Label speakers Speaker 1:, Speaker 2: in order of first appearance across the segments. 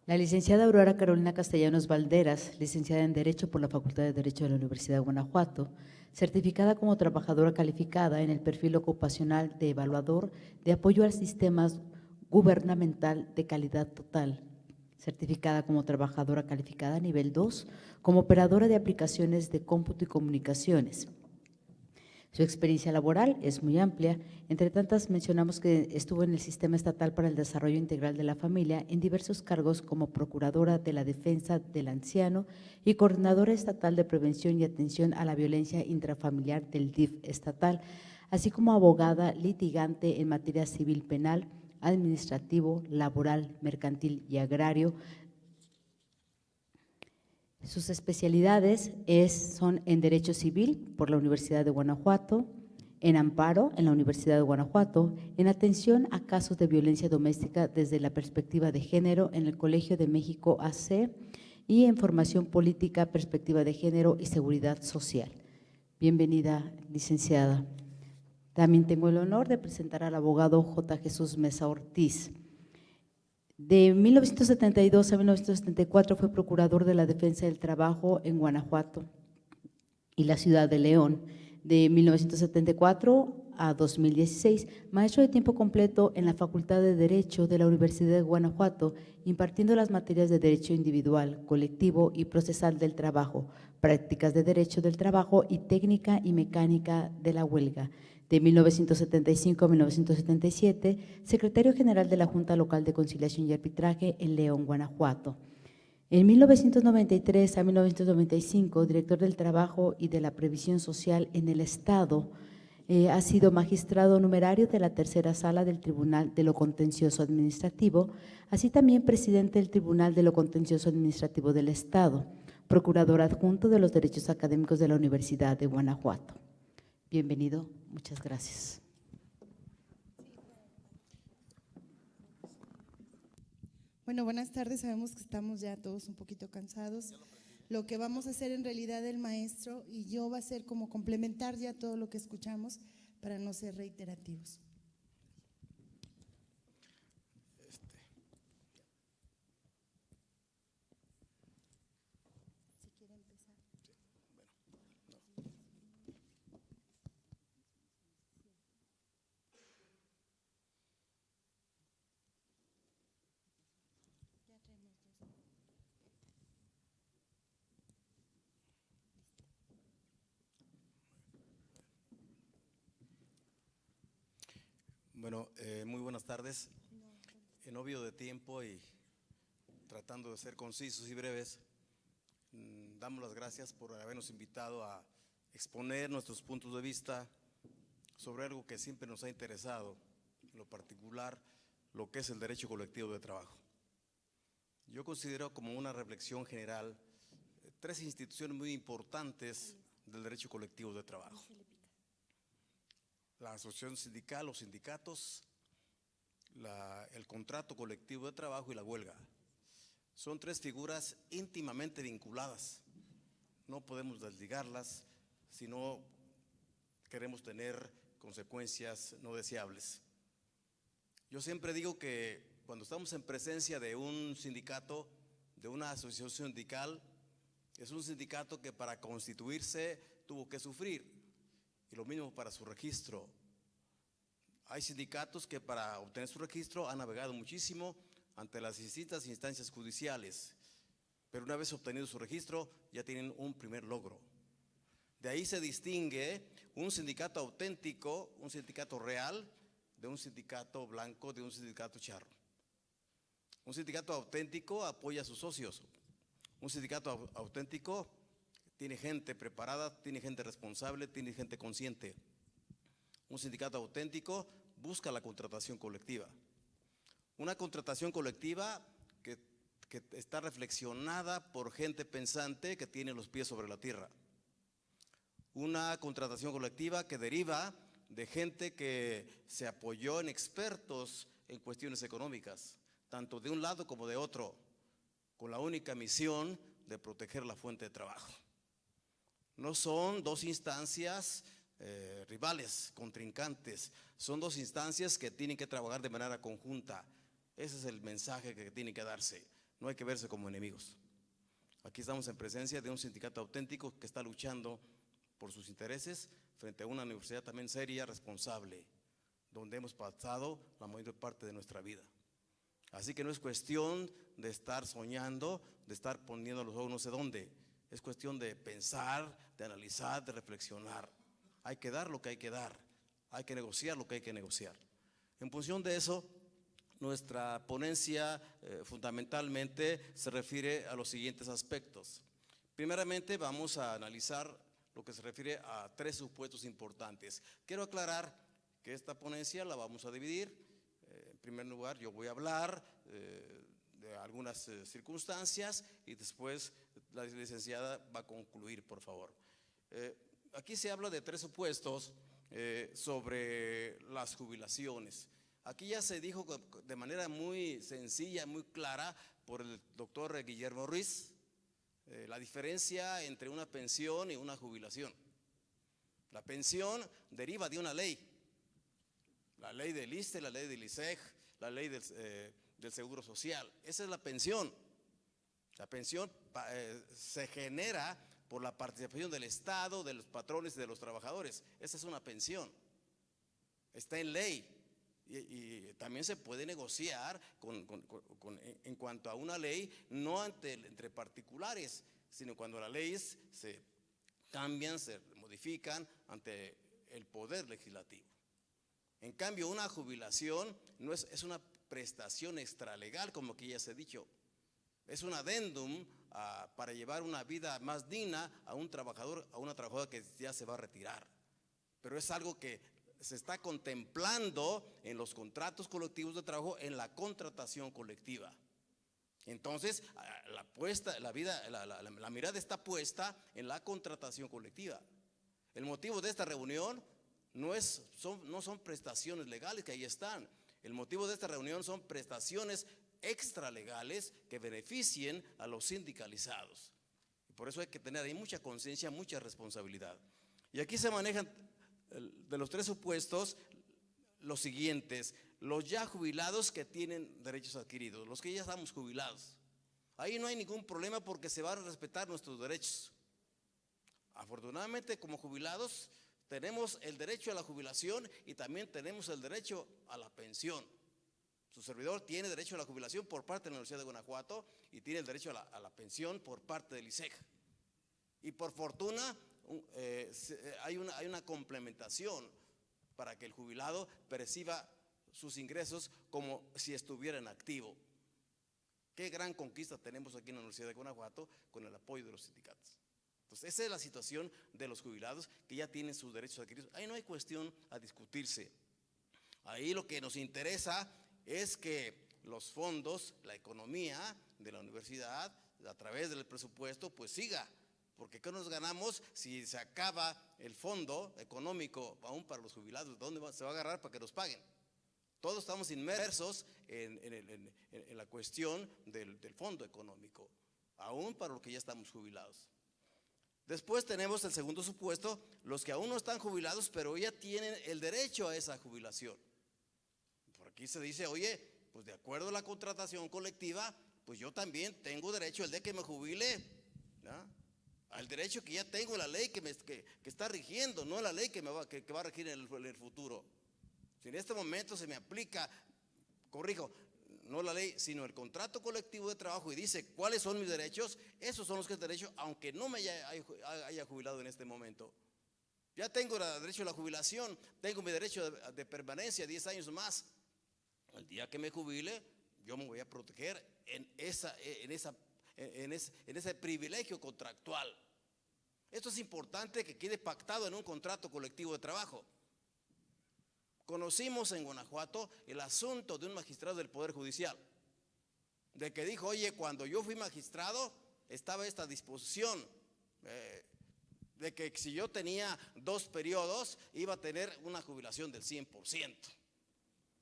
Speaker 1: La licenciada Aurora Carolina Castellanos Valderas, licenciada en Derecho por la Facultad de Derecho de la Universidad de Guanajuato, certificada como trabajadora calificada en el perfil ocupacional de evaluador de apoyo al sistema gubernamental de calidad total, certificada como trabajadora calificada nivel 2, como operadora de aplicaciones de cómputo y comunicaciones. Su experiencia laboral es muy amplia. Entre tantas, mencionamos que estuvo en el Sistema Estatal para el Desarrollo Integral de la Familia en diversos cargos como Procuradora de la Defensa del Anciano y Coordinadora Estatal de Prevención y Atención a la Violencia Intrafamiliar del DIF estatal, así como abogada litigante en materia civil penal, administrativo, laboral, mercantil y agrario. Sus especialidades son en Derecho Civil por la Universidad de Guanajuato, en Amparo en la Universidad de Guanajuato, en Atención a Casos de Violencia Doméstica desde la Perspectiva de Género en el Colegio de México AC y en Formación Política, Perspectiva de Género y Seguridad Social. Bienvenida, licenciada. También tengo el honor de presentar al abogado J. Jesús Mesa Ortiz. De 1972 a 1974 fue procurador de la Defensa del Trabajo en Guanajuato y la ciudad de León. De 1974 a 2016, maestro de tiempo completo en la Facultad de Derecho de la Universidad de Guanajuato, impartiendo las materias de Derecho Individual, Colectivo y Procesal del Trabajo, Prácticas de Derecho del Trabajo y Técnica y Mecánica de la Huelga. De 1975 a 1977, secretario general de la Junta Local de Conciliación y Arbitraje en León, Guanajuato. En 1993 a 1995, director del Trabajo y de la Previsión Social en el Estado. Ha sido magistrado numerario de la tercera sala del Tribunal de lo Contencioso Administrativo, así también presidente del Tribunal de lo Contencioso Administrativo del Estado, procurador adjunto de los Derechos Académicos de la Universidad de Guanajuato. Bienvenido, muchas gracias.
Speaker 2: Bueno, buenas tardes. Sabemos que estamos ya todos un poquito cansados. Lo que vamos a hacer en realidad el maestro y yo va a ser como complementar ya todo lo que escuchamos para no ser reiterativos. Si quiere empezar.
Speaker 3: Bueno, muy buenas tardes. En obvio de tiempo y tratando de ser concisos y breves, damos las gracias por habernos invitado a exponer nuestros puntos de vista sobre algo que siempre nos ha interesado, en lo particular, lo que es el derecho colectivo de trabajo. Yo considero como una reflexión general tres instituciones muy importantes del derecho colectivo de trabajo: la asociación sindical o sindicatos, el contrato colectivo de trabajo y la huelga. Son tres figuras íntimamente vinculadas. No podemos desligarlas si no queremos tener consecuencias no deseables. Yo siempre digo que cuando estamos en presencia de un sindicato, de una asociación sindical, es un sindicato que para constituirse tuvo que sufrir, y lo mismo para su registro. Hay sindicatos que para obtener su registro han navegado muchísimo ante las distintas instancias judiciales, pero una vez obtenido su registro ya tienen un primer logro. De ahí se distingue un sindicato auténtico, un sindicato real, de un sindicato blanco, de un sindicato charro. Un sindicato auténtico apoya a sus socios. Un sindicato auténtico tiene gente preparada, tiene gente responsable, tiene gente consciente. Un sindicato auténtico busca la contratación colectiva. Una contratación colectiva que está reflexionada por gente pensante que tiene los pies sobre la tierra. Una contratación colectiva que deriva de gente que se apoyó en expertos en cuestiones económicas, tanto de un lado como de otro, con la única misión de proteger la fuente de trabajo. No son dos instancias rivales, contrincantes, son dos instancias que tienen que trabajar de manera conjunta. Ese es el mensaje que tiene que darse. No hay que verse como enemigos. Aquí estamos en presencia de un sindicato auténtico que está luchando por sus intereses frente a una universidad también seria, responsable, donde hemos pasado la mayor parte de nuestra vida. Así que no es cuestión de estar soñando, de estar poniendo los ojos no sé dónde. Es cuestión de pensar, de analizar, de reflexionar. Hay que dar lo que hay que dar, hay que negociar lo que hay que negociar. En función de eso, nuestra ponencia fundamentalmente se refiere a los siguientes aspectos. Primeramente vamos a analizar lo que se refiere a 3 supuestos importantes. Quiero aclarar que esta ponencia la vamos a dividir. En primer lugar, yo voy a hablar de algunas circunstancias y después la licenciada va a concluir, por favor. Aquí se habla de 3 supuestos sobre las jubilaciones. Aquí ya se dijo de manera muy sencilla, muy clara por el doctor Guillermo Ruiz, la diferencia entre una pensión y una jubilación. La pensión deriva de una ley, la ley del ISSSTE, la ley del ISEG, la ley del Seguro Social. Esa es la pensión. La pensión se genera por la participación del Estado, de los patrones y de los trabajadores. Esa es una pensión. Está en ley. Y también se puede negociar en cuanto a una ley, no entre particulares, sino cuando las leyes se cambian, se modifican ante el poder legislativo. En cambio, una jubilación no es una prestación extralegal, como aquí ya se ha dicho. Es un adendum para llevar una vida más digna a un trabajador, a una trabajadora que ya se va a retirar. Pero es algo que se está contemplando en los contratos colectivos de trabajo, en la contratación colectiva. Entonces, la mirada está puesta en la contratación colectiva. El motivo de esta reunión no son prestaciones legales que ahí están. El motivo de esta reunión son prestaciones extralegales que beneficien a los sindicalizados. Y por eso hay que tener ahí mucha conciencia, mucha responsabilidad. Y aquí se manejan de los 3 supuestos los siguientes: los ya jubilados que tienen derechos adquiridos, los que ya estamos jubilados. Ahí no hay ningún problema porque se van a respetar nuestros derechos. Afortunadamente, como jubilados tenemos el derecho a la jubilación y también tenemos el derecho a la pensión. Su servidor tiene derecho a la jubilación por parte de la Universidad de Guanajuato y tiene el derecho a la pensión por parte del ISEG. Y por fortuna hay una complementación para que el jubilado perciba sus ingresos como si estuviera en activo. Qué gran conquista tenemos aquí en la Universidad de Guanajuato con el apoyo de los sindicatos. Entonces, esa es la situación de los jubilados que ya tienen sus derechos adquiridos. Ahí no hay cuestión a discutirse. Ahí lo que nos interesa es que los fondos, la economía de la universidad, a través del presupuesto, pues siga. Porque ¿qué nos ganamos si se acaba el fondo económico aún para los jubilados? ¿Dónde se va a agarrar para que nos paguen? Todos estamos inmersos en la cuestión del fondo económico, aún para los que ya estamos jubilados. Después tenemos el segundo supuesto, los que aún no están jubilados, pero ya tienen el derecho a esa jubilación. Por aquí se dice, oye, pues de acuerdo a la contratación colectiva, pues yo también tengo derecho el día que me jubile, ¿no?, al derecho que ya tengo, la ley que está rigiendo, no la ley que va a regir en el futuro. Si en este momento se me aplica, corrijo, no la ley, sino el contrato colectivo de trabajo y dice cuáles son mis derechos, esos son los que es derecho, aunque no me haya jubilado en este momento. Ya tengo el derecho a la jubilación, tengo mi derecho de permanencia 10 años más. El día que me jubile, yo me voy a proteger en ese privilegio contractual. Esto es importante que quede pactado en un contrato colectivo de trabajo. Conocimos en Guanajuato el asunto de un magistrado del Poder Judicial, de que dijo, oye, cuando yo fui magistrado estaba esta disposición de que si yo tenía 2 periodos iba a tener una jubilación del 100%.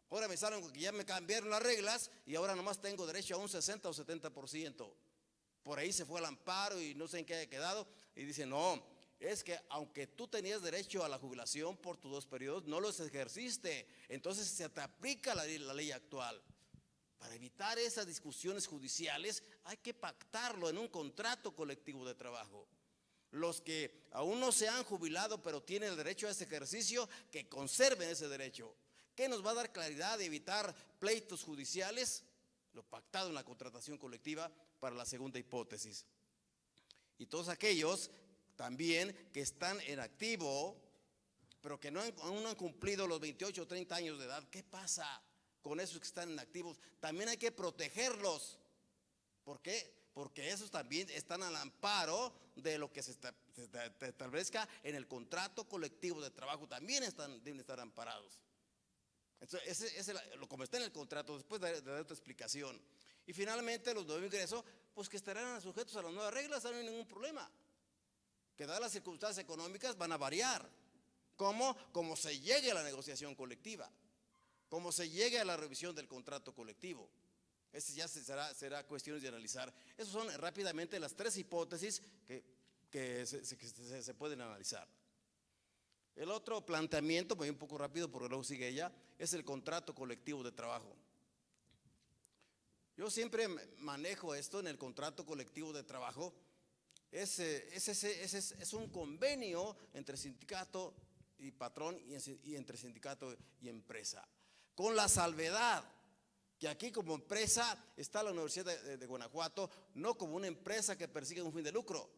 Speaker 3: Ahora me salen que ya me cambiaron las reglas y ahora nomás tengo derecho a un 60 o 70%. Por ahí se fue al amparo y no sé en qué haya quedado. Y dice, no, es que aunque tú tenías derecho a la jubilación por tus 2 periodos, no los ejerciste. Entonces se te aplica la ley actual. Para evitar esas discusiones judiciales hay que pactarlo en un contrato colectivo de trabajo. Los que aún no se han jubilado pero tienen el derecho a ese ejercicio, que conserven ese derecho. ¿Qué nos va a dar claridad de evitar pleitos judiciales? Lo pactado en la contratación colectiva para la segunda hipótesis. Y todos aquellos también que están en activo, pero que aún no han cumplido los 28 o 30 años de edad, ¿qué pasa con esos que están en activos? También hay que protegerlos. ¿Por qué? Porque esos también están al amparo de lo que se establezca en el contrato colectivo de trabajo. También deben estar amparados. Entonces, como está en el contrato, después de otra explicación. Y finalmente los nuevos ingresos, pues que estarán sujetos a las nuevas reglas, no hay ningún problema. Que dadas las circunstancias económicas van a variar. ¿Cómo? Como se llegue a la negociación colectiva, como se llegue a la revisión del contrato colectivo. Ese ya será cuestión de analizar. Esas son rápidamente las tres hipótesis que se pueden analizar. El otro planteamiento, voy un poco rápido porque luego sigue ella, es el contrato colectivo de trabajo. Yo siempre manejo esto en el contrato colectivo de trabajo. Es un convenio entre sindicato y patrón y entre sindicato y empresa. Con la salvedad que aquí como empresa está la Universidad de Guanajuato, no como una empresa que persigue un fin de lucro.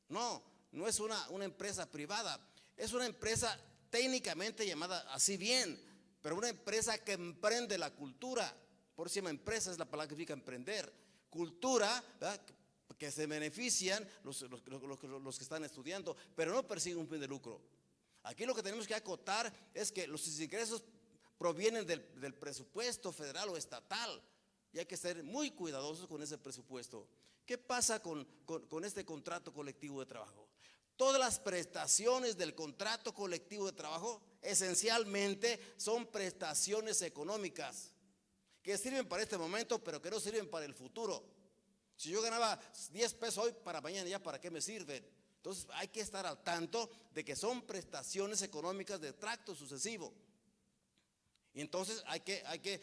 Speaker 3: No es una empresa privada. Es una empresa técnicamente llamada así bien, pero una empresa que emprende la cultura. Por eso se llama empresa, es la palabra que significa emprender. Cultura, ¿verdad?, que se benefician los que están estudiando, pero no persiguen un fin de lucro. Aquí lo que tenemos que acotar es que los ingresos provienen del presupuesto federal o estatal y hay que ser muy cuidadosos con ese presupuesto. ¿Qué pasa con este contrato colectivo de trabajo? Todas las prestaciones del contrato colectivo de trabajo esencialmente son prestaciones económicas que sirven para este momento, pero que no sirven para el futuro. Si yo ganaba 10 pesos hoy, para mañana ya, ¿para qué me sirven? Entonces hay que estar al tanto de que son prestaciones económicas de tracto sucesivo. Y entonces hay que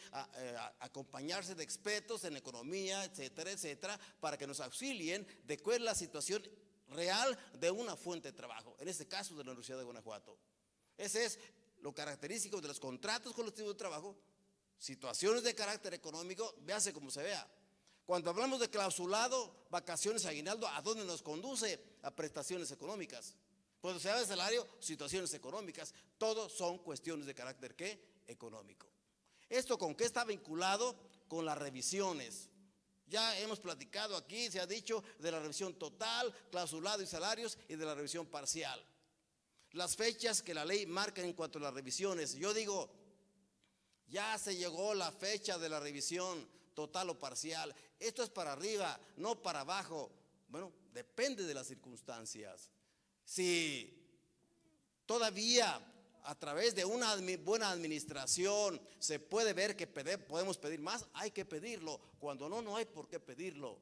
Speaker 3: acompañarse de expertos en economía, etcétera, etcétera, para que nos auxilien de cuál es la situación real de una fuente de trabajo, en este caso de la Universidad de Guanajuato. Ese es lo característico de los contratos colectivos de trabajo, situaciones de carácter económico, véase como se vea. Cuando hablamos de clausulado, vacaciones, aguinaldo, ¿a dónde nos conduce? A prestaciones económicas. Cuando se habla de salario, situaciones económicas, todo son cuestiones de carácter ¿qué? Económico. ¿Esto con qué está vinculado? Con las revisiones. Ya hemos platicado aquí, se ha dicho de la revisión total, clausulado y salarios y de la revisión parcial. Las fechas que la ley marca en cuanto a las revisiones. Yo digo, ya se llegó la fecha de la revisión total o parcial. Esto es para arriba, no para abajo. Bueno, depende de las circunstancias. Si todavía a través de una buena administración se puede ver que podemos pedir más, hay que pedirlo. Cuando no hay por qué pedirlo.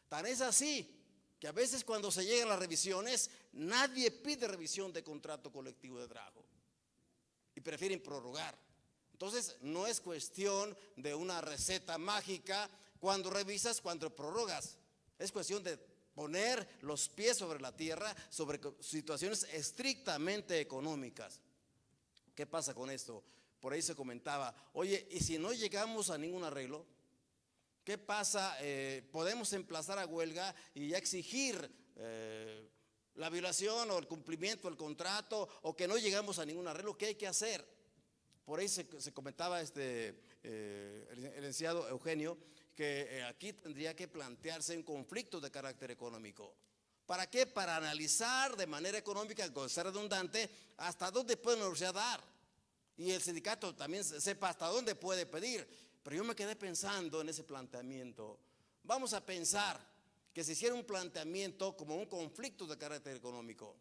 Speaker 3: Tan es así que a veces cuando se llegan las revisiones, nadie pide revisión de contrato colectivo de trabajo y prefieren prorrogar. Entonces no es cuestión de una receta mágica cuando revisas, cuando prorrogas. Es cuestión de poner los pies sobre la tierra, sobre situaciones estrictamente económicas. ¿Qué pasa con esto? Por ahí se comentaba, oye, ¿y si no llegamos a ningún arreglo? ¿Qué pasa? ¿Podemos emplazar a huelga y ya exigir la violación o el cumplimiento del contrato o que no llegamos a ningún arreglo? ¿Qué hay que hacer? Por ahí se comentaba el licenciado Eugenio que aquí tendría que plantearse un conflicto de carácter económico. ¿Para qué? Para analizar de manera económica, con ser redundante, hasta dónde puede la universidad dar. Y el sindicato también sepa hasta dónde puede pedir. Pero yo me quedé pensando en ese planteamiento. Vamos a pensar que se hiciera un planteamiento como un conflicto de carácter económico.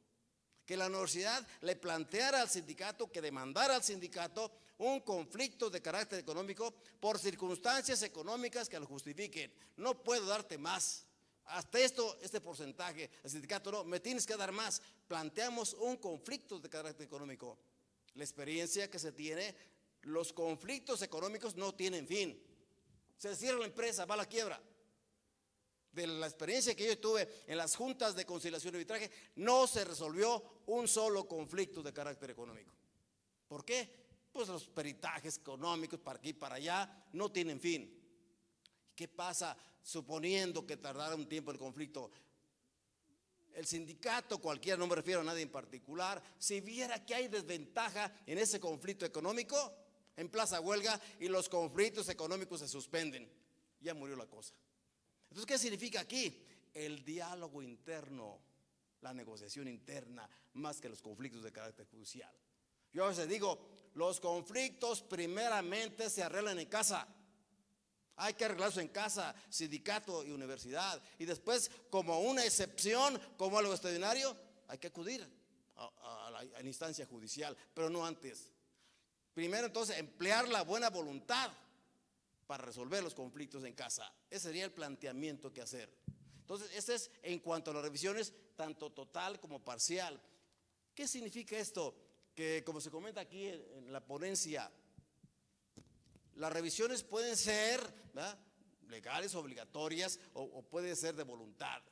Speaker 3: Que la universidad le planteara al sindicato, que demandara al sindicato un conflicto de carácter económico por circunstancias económicas que lo justifiquen. No puedo darte más. Hasta este porcentaje, el sindicato no, me tienes que dar más. Planteamos un conflicto de carácter económico. La experiencia que se tiene, los conflictos económicos no tienen fin. se cierra la empresa, va a la quiebra. De la experiencia que yo tuve en las juntas de conciliación y arbitraje, no se resolvió un solo conflicto de carácter económico. ¿Por qué? Pues los peritajes económicos para aquí y para allá no tienen fin. ¿Qué pasa suponiendo que tardara un tiempo el conflicto? El sindicato cualquiera, no me refiero a nadie en particular, si viera que hay desventaja en ese conflicto económico, emplaza huelga y los conflictos económicos se suspenden. Ya murió la cosa. Entonces, ¿qué significa aquí? El diálogo interno, la negociación interna, más que los conflictos de carácter judicial. Yo a veces digo, los conflictos primeramente se arreglan en casa. Hay que arreglarse en casa, sindicato y universidad. Y después, como una excepción, como algo extraordinario, hay que acudir a la instancia judicial, pero no antes. Primero, entonces, emplear la buena voluntad para resolver los conflictos en casa. Ese sería el planteamiento que hacer. Entonces, este es en cuanto a las revisiones, tanto total como parcial. ¿Qué significa esto? Que, como se comenta aquí en la ponencia, las revisiones pueden ser, ¿verdad?, legales, obligatorias, o puede ser de voluntad.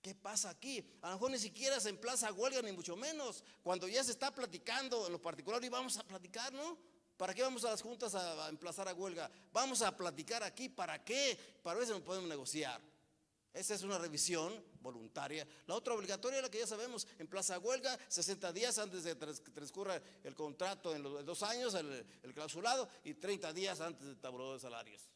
Speaker 3: ¿Qué pasa aquí? A lo mejor ni siquiera se emplaza huelga, ni mucho menos. Cuando ya se está platicando en lo particular, y vamos a platicar, ¿no? ¿Para qué vamos a las juntas a emplazar a huelga? Vamos a platicar aquí, ¿para qué? Para eso no podemos negociar. Esa es una revisión voluntaria. La otra obligatoria es la que ya sabemos, emplaza huelga 60 días antes de que transcurra el contrato en los 2 años, el clausulado, y 30 días antes del tabulador de salarios.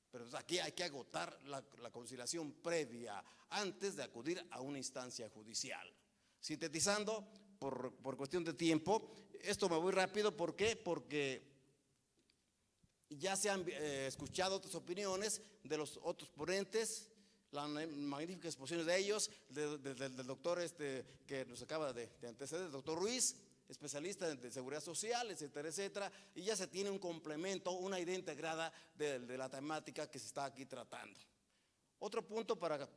Speaker 3: Pero aquí hay que agotar la conciliación previa antes de acudir a una instancia judicial. Sintetizando, por cuestión de tiempo, esto me voy rápido. ¿Por qué? Porque ya se han escuchado otras opiniones de los otros ponentes, las magníficas exposiciones de ellos, del doctor que nos acaba de anteceder, el doctor Ruiz, especialista de seguridad social, etcétera, etcétera, y ya se tiene un complemento, una idea integrada de la temática que se está aquí tratando. Otro punto para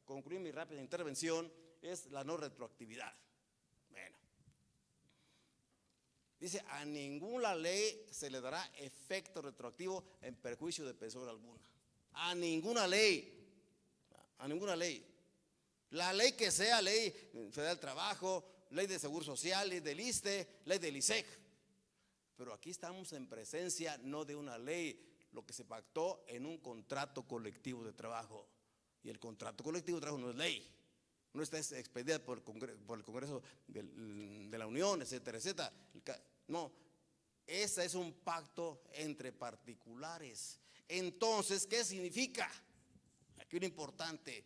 Speaker 3: concluir mi rápida intervención es la no retroactividad. Bueno, dice, a ninguna ley se le dará efecto retroactivo en perjuicio de persona alguna. A ninguna ley. A ninguna ley. La ley que sea, ley federal del trabajo, ley de seguro social, ley del ISSSTE, ley del ISEC. Pero aquí estamos en presencia no de una ley, lo que se pactó en un contrato colectivo de trabajo. Y el contrato colectivo de trabajo no es ley. No está expedida por el Congreso de la Unión, etcétera, etcétera. No, ese es un pacto entre particulares. Entonces, ¿qué significa? Aquí lo importante,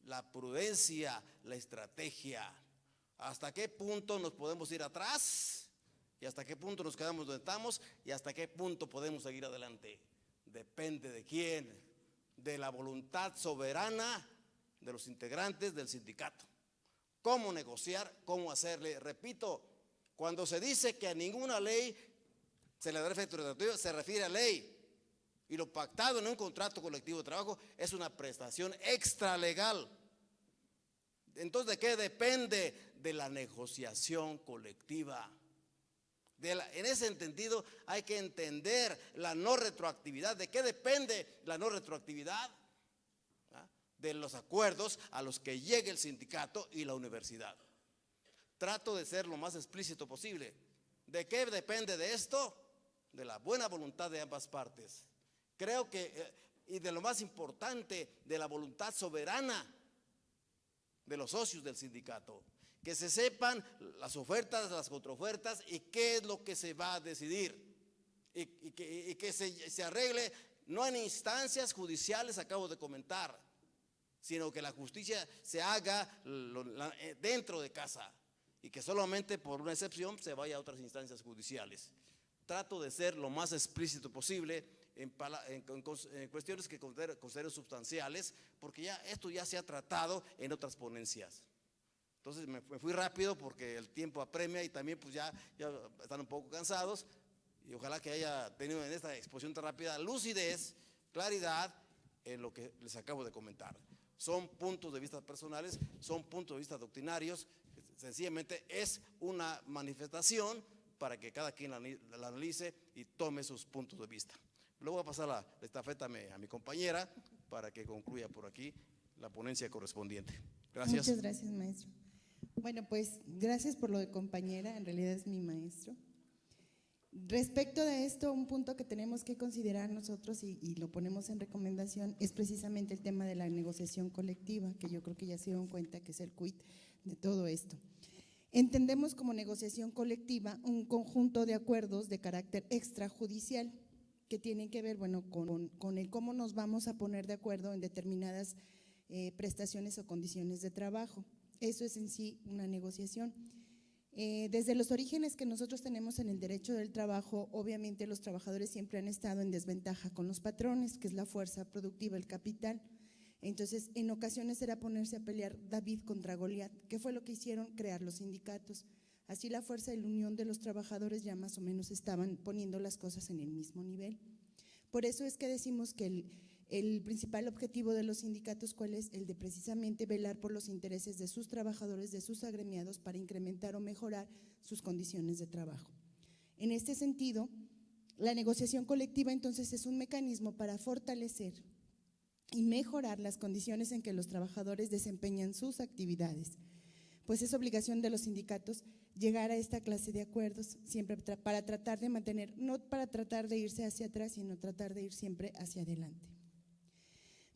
Speaker 3: la prudencia, la estrategia. ¿Hasta qué punto nos podemos ir atrás? ¿Y hasta qué punto nos quedamos donde estamos? ¿Y hasta qué punto podemos seguir adelante? Depende de quién, de la voluntad soberana de los integrantes del sindicato. ¿Cómo negociar? ¿Cómo hacerle? Repito, cuando se dice que a ninguna ley se le dará efecto retroactivo, se refiere a ley. Y lo pactado en un contrato colectivo de trabajo es una prestación extralegal. Entonces, ¿de qué depende? De la negociación colectiva. En ese entendido hay que entender la no retroactividad. ¿De qué depende la no retroactividad? De los acuerdos a los que llegue el sindicato y la universidad. Trato de ser lo más explícito posible. ¿De qué depende de esto? De la buena voluntad de ambas partes. Creo que, y de lo más importante, de la voluntad soberana de los socios del sindicato. Que se sepan las ofertas, las contraofertas y qué es lo que se va a decidir. Y que se arregle, no en instancias judiciales, acabo de comentar, sino que la justicia se haga dentro de casa y que solamente por una excepción se vaya a otras instancias judiciales. Trato de ser lo más explícito posible en cuestiones que considero sustanciales, porque esto ya se ha tratado en otras ponencias. Entonces me fui rápido porque el tiempo apremia y también pues ya están un poco cansados, y ojalá que haya tenido en esta exposición tan rápida lucidez, claridad en lo que les acabo de comentar. Son puntos de vista personales, son puntos de vista doctrinarios, sencillamente es una manifestación para que cada quien la analice y tome sus puntos de vista. Luego voy a pasar la estafeta a mi compañera para que concluya por aquí la ponencia correspondiente. Gracias.
Speaker 2: Muchas gracias, maestro. Bueno, pues gracias por lo de compañera, en realidad es mi maestro. Respecto de esto, un punto que tenemos que considerar nosotros y lo ponemos en recomendación es precisamente el tema de la negociación colectiva, que yo creo que ya se dieron cuenta que es el quid de todo esto. Entendemos como negociación colectiva un conjunto de acuerdos de carácter extrajudicial que tienen que ver, bueno, con el cómo nos vamos a poner de acuerdo en determinadas prestaciones o condiciones de trabajo. Eso es en sí una negociación. Desde los orígenes que nosotros tenemos en el derecho del trabajo, obviamente los trabajadores siempre han estado en desventaja con los patrones, que es la fuerza productiva, el capital. Entonces, en ocasiones era ponerse a pelear David contra Goliat. ¿Qué fue lo que hicieron? Crear los sindicatos. Así la fuerza y la unión de los trabajadores ya más o menos estaban poniendo las cosas en el mismo nivel. Por eso es que decimos que el principal objetivo de los sindicatos, ¿cuál es? El de precisamente velar por los intereses de sus trabajadores, de sus agremiados, para incrementar o mejorar sus condiciones de trabajo. En este sentido, la negociación colectiva entonces es un mecanismo para fortalecer y mejorar las condiciones en que los trabajadores desempeñan sus actividades, pues es obligación de los sindicatos llegar a esta clase de acuerdos siempre para tratar de mantener, no para tratar de irse hacia atrás, sino tratar de ir siempre hacia adelante.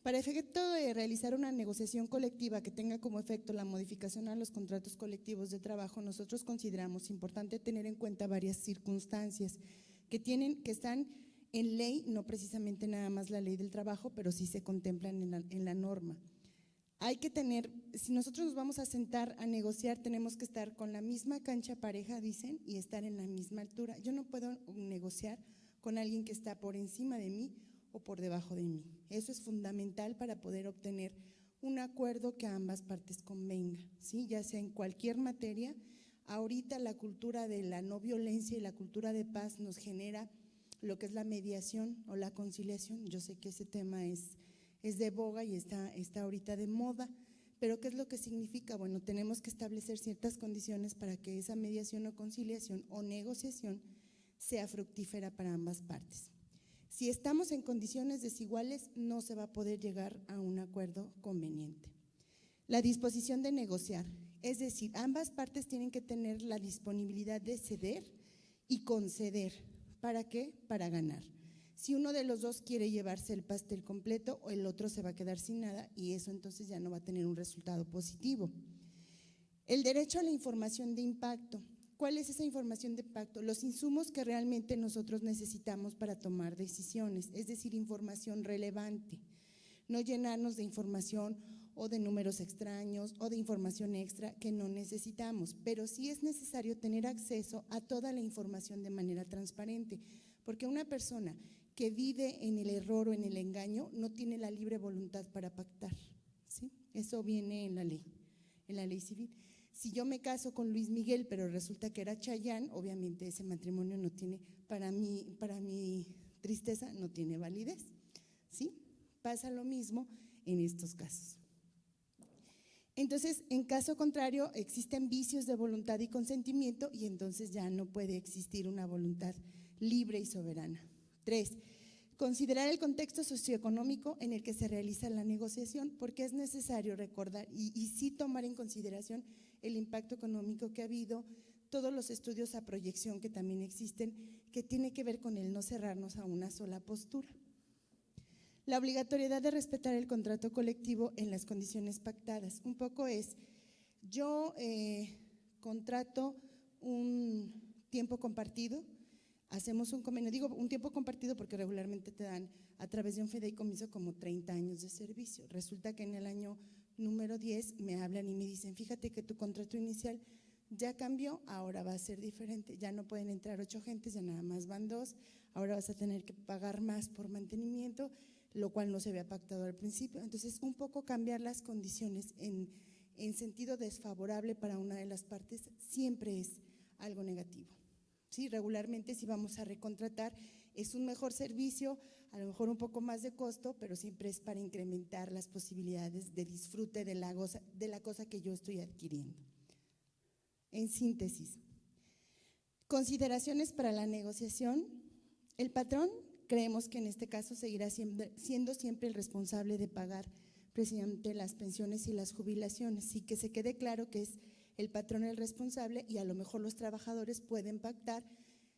Speaker 2: Para efecto de realizar una negociación colectiva que tenga como efecto la modificación a los contratos colectivos de trabajo, nosotros consideramos importante tener en cuenta varias circunstancias que están en ley, no precisamente nada más la ley del trabajo, pero sí se contemplan en la norma. Hay que tener, si nosotros nos vamos a sentar a negociar, tenemos que estar con la misma cancha pareja, dicen, y estar en la misma altura. Yo no puedo negociar con alguien que está por encima de mí o por debajo de mí. Eso es fundamental para poder obtener un acuerdo que a ambas partes convenga, ¿sí? Ya sea en cualquier materia. Ahorita la cultura de la no violencia y la cultura de paz nos genera lo que es la mediación o la conciliación. Yo sé que ese tema es de boga y está ahorita de moda, pero ¿qué es lo que significa? Bueno, tenemos que establecer ciertas condiciones para que esa mediación o conciliación o negociación sea fructífera para ambas partes. Si estamos en condiciones desiguales, no se va a poder llegar a un acuerdo conveniente. La disposición de negociar, es decir, ambas partes tienen que tener la disponibilidad de ceder y conceder. ¿Para qué? Para ganar. Si uno de los dos quiere llevarse el pastel completo, o el otro se va a quedar sin nada y eso entonces ya no va a tener un resultado positivo. El derecho a la información de impacto. ¿Cuál es esa información de impacto? Los insumos que realmente nosotros necesitamos para tomar decisiones, es decir, información relevante. No llenarnos de información o de números extraños o de información extra que no necesitamos, pero sí es necesario tener acceso a toda la información de manera transparente, porque una persona que vive en el error o en el engaño no tiene la libre voluntad para pactar, ¿sí? Eso viene en la ley civil. Si yo me caso con Luis Miguel, pero resulta que era Chayanne, obviamente ese matrimonio no tiene, para mi tristeza, no tiene validez, ¿sí? Pasa lo mismo en estos casos. Entonces, en caso contrario, existen vicios de voluntad y consentimiento y entonces ya no puede existir una voluntad libre y soberana. 3. Considerar el contexto socioeconómico en el que se realiza la negociación, porque es necesario recordar y sí tomar en consideración el impacto económico que ha habido, todos los estudios a proyección que también existen, que tiene que ver con el no cerrarnos a una sola postura. La obligatoriedad de respetar el contrato colectivo en las condiciones pactadas. Un poco es, yo contrato un tiempo compartido, hacemos un convenio, digo un tiempo compartido porque regularmente te dan a través de un fideicomiso como 30 años de servicio. Resulta que en el año número 10 me hablan y me dicen, fíjate que tu contrato inicial ya cambió, ahora va a ser diferente, ya no pueden entrar 8 gentes, ya nada más van 2, ahora vas a tener que pagar más por mantenimiento, lo cual no se había pactado al principio. Entonces, un poco cambiar las condiciones en sentido desfavorable para una de las partes siempre es algo negativo. Sí, regularmente si vamos a recontratar es un mejor servicio, a lo mejor un poco más de costo, pero siempre es para incrementar las posibilidades de disfrute de la cosa que yo estoy adquiriendo. En síntesis, consideraciones para la negociación. El patrón creemos que en este caso seguirá siendo siempre el responsable de pagar precisamente las pensiones y las jubilaciones, y que se quede claro que es el patrón el responsable, y a lo mejor los trabajadores pueden pactar,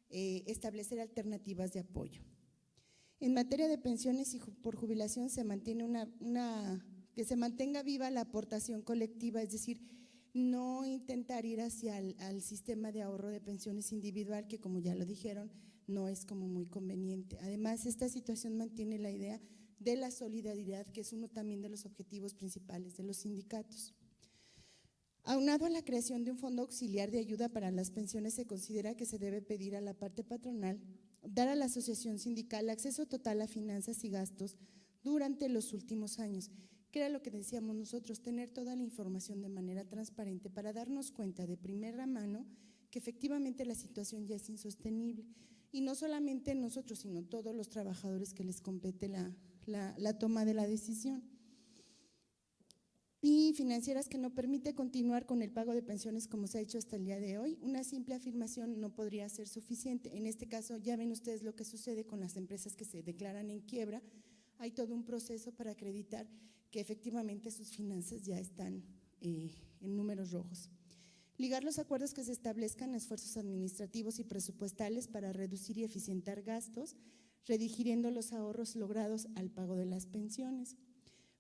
Speaker 2: establecer alternativas de apoyo. En materia de pensiones y por jubilación se mantiene que se mantenga viva la aportación colectiva, es decir, no intentar ir hacia al sistema de ahorro de pensiones individual, que como ya lo dijeron, no es como muy conveniente. Además, esta situación mantiene la idea de la solidaridad, que es uno también de los objetivos principales de los sindicatos. Aunado a la creación de un fondo auxiliar de ayuda para las pensiones, se considera que se debe pedir a la parte patronal dar a la asociación sindical acceso total a finanzas y gastos durante los últimos años, que era lo que decíamos nosotros, tener toda la información de manera transparente para darnos cuenta de primera mano que efectivamente la situación ya es insostenible, y no solamente nosotros, sino todos los trabajadores que les compete la toma de la decisión. Y financieras que no permite continuar con el pago de pensiones como se ha hecho hasta el día de hoy. Una simple afirmación no podría ser suficiente. En este caso ya ven ustedes lo que sucede con las empresas que se declaran en quiebra. Hay todo un proceso para acreditar que efectivamente sus finanzas ya están en números rojos. Ligar los acuerdos que se establezcan a esfuerzos administrativos y presupuestales para reducir y eficientar gastos, redigiriendo los ahorros logrados al pago de las pensiones.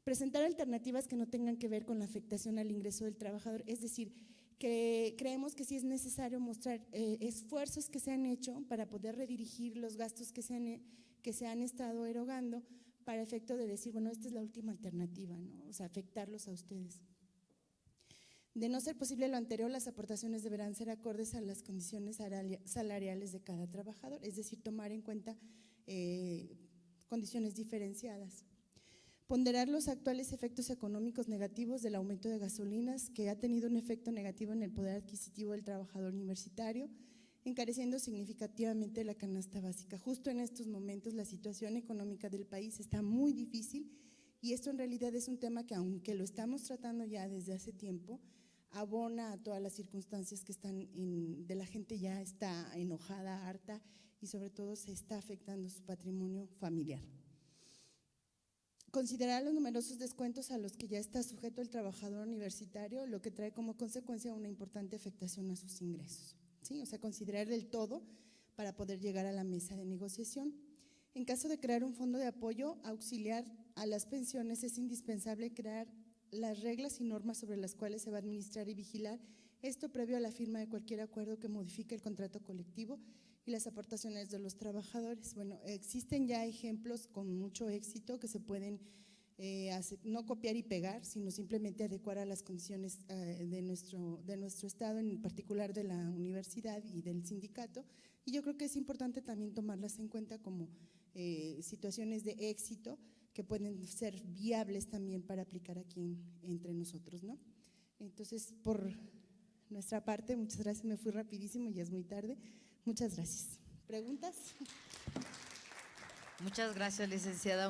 Speaker 2: Presentar alternativas que no tengan que ver con la afectación al ingreso del trabajador, es decir, que creemos que sí es necesario mostrar esfuerzos que se han hecho para poder redirigir los gastos que se han estado erogando, para efecto de decir, bueno, esta es la última alternativa, ¿no? O sea, afectarlos a ustedes. De no ser posible lo anterior, las aportaciones deberán ser acordes a las condiciones salariales de cada trabajador, es decir, tomar en cuenta condiciones diferenciadas. Ponderar los actuales efectos económicos negativos del aumento de gasolinas, que ha tenido un efecto negativo en el poder adquisitivo del trabajador universitario, encareciendo significativamente la canasta básica. Justo en estos momentos la situación económica del país está muy difícil, y esto en realidad es un tema que, aunque lo estamos tratando ya desde hace tiempo, abona a todas las circunstancias que están de la gente ya está enojada, harta, y sobre todo se está afectando su patrimonio familiar. Considerar los numerosos descuentos a los que ya está sujeto el trabajador universitario, lo que trae como consecuencia una importante afectación a sus ingresos, ¿sí? O sea, considerar el todo para poder llegar a la mesa de negociación. En caso de crear un fondo de apoyo auxiliar a las pensiones, es indispensable crear las reglas y normas sobre las cuales se va a administrar y vigilar, esto previo a la firma de cualquier acuerdo que modifique el contrato colectivo y las aportaciones de los trabajadores. Bueno, existen ya ejemplos con mucho éxito que se pueden no copiar y pegar, sino simplemente adecuar a las condiciones de nuestro estado, en particular de la universidad y del sindicato, y yo creo que es importante también tomarlas en cuenta como situaciones de éxito que pueden ser viables también para aplicar aquí entre nosotros, ¿no? Entonces, por nuestra parte, muchas gracias, me fui rapidísimo, ya es muy tarde. Muchas gracias. ¿Preguntas?
Speaker 4: Muchas gracias, licenciada.